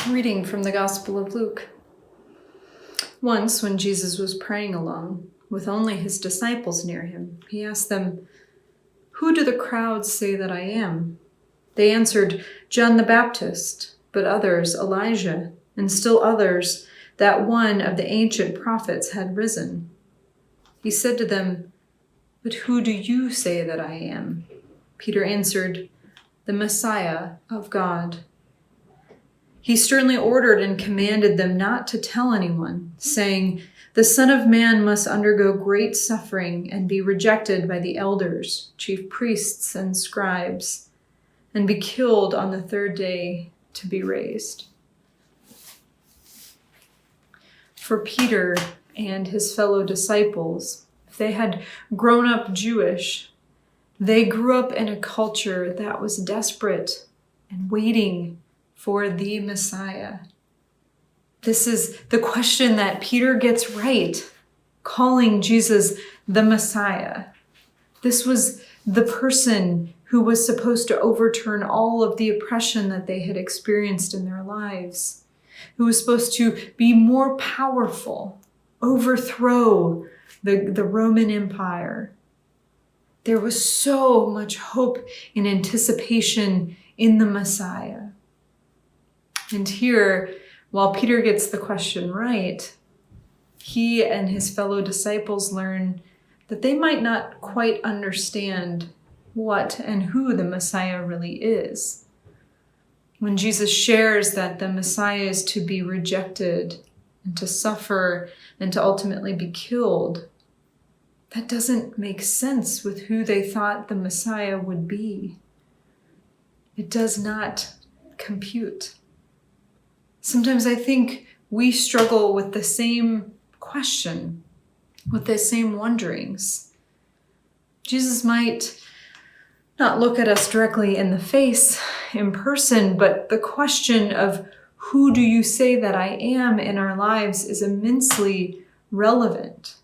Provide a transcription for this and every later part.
Reading from the Gospel of Luke. Once, when Jesus was praying alone, with only his disciples near him, he asked them, "Who do the crowds say that I am?" They answered, "John the Baptist," but others, "Elijah," and still others, that one of the ancient prophets had risen. He said to them, "But who do you say that I am?" Peter answered, "The Messiah of God." He sternly ordered and commanded them not to tell anyone, saying, "The Son of Man must undergo great suffering and be rejected by the elders, chief priests, and scribes, and be killed on the third day to be raised." For Peter and his fellow disciples, if they had grown up Jewish, they grew up in a culture that was desperate and waiting for the Messiah. This is the question that Peter gets right, calling Jesus the Messiah. This was the person who was supposed to overturn all of the oppression that they had experienced in their lives, who was supposed to be more powerful, overthrow the Roman Empire. There was so much hope and anticipation in the Messiah. And here, while Peter gets the question right, he and his fellow disciples learn that they might not quite understand what and who the Messiah really is. When Jesus shares that the Messiah is to be rejected and to suffer and to ultimately be killed, that doesn't make sense with who they thought the Messiah would be. It does not compute. Sometimes I think we struggle with the same question, with the same wonderings. Jesus might not look at us directly in the face in person, but the question of who do you say that I am in our lives is immensely relevant.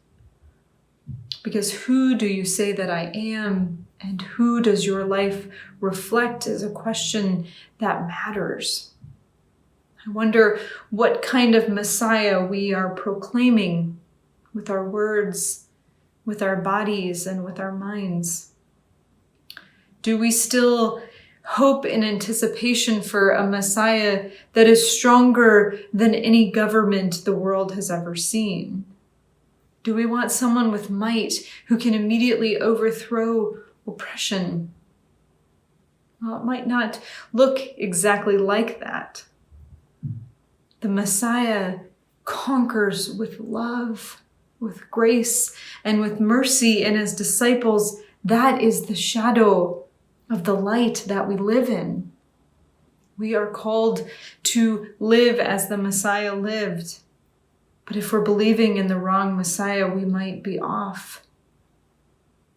Because who do you say that I am and who does your life reflect is a question that matters. I wonder what kind of Messiah we are proclaiming with our words, with our bodies, and with our minds. Do we still hope in anticipation for a Messiah that is stronger than any government the world has ever seen? Do we want someone with might who can immediately overthrow oppression? Well, it might not look exactly like that. The Messiah conquers with love, with grace, and with mercy, and as disciples, that is the shadow of the light that we live in. We are called to live as the Messiah lived. But if we're believing in the wrong Messiah, we might be off.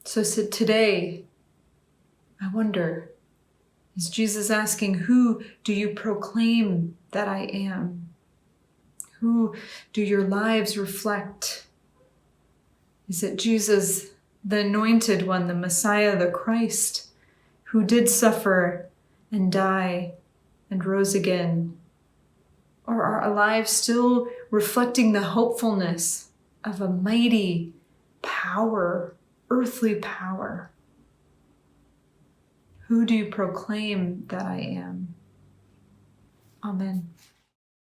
So today, I wonder, is Jesus asking, who do you proclaim that I am? Who do your lives reflect? Is it Jesus, the anointed one, the Messiah, the Christ, who did suffer and die and rose again? Or are our lives still reflecting the hopefulness of a mighty power, earthly power? Who do you proclaim that I am? Amen.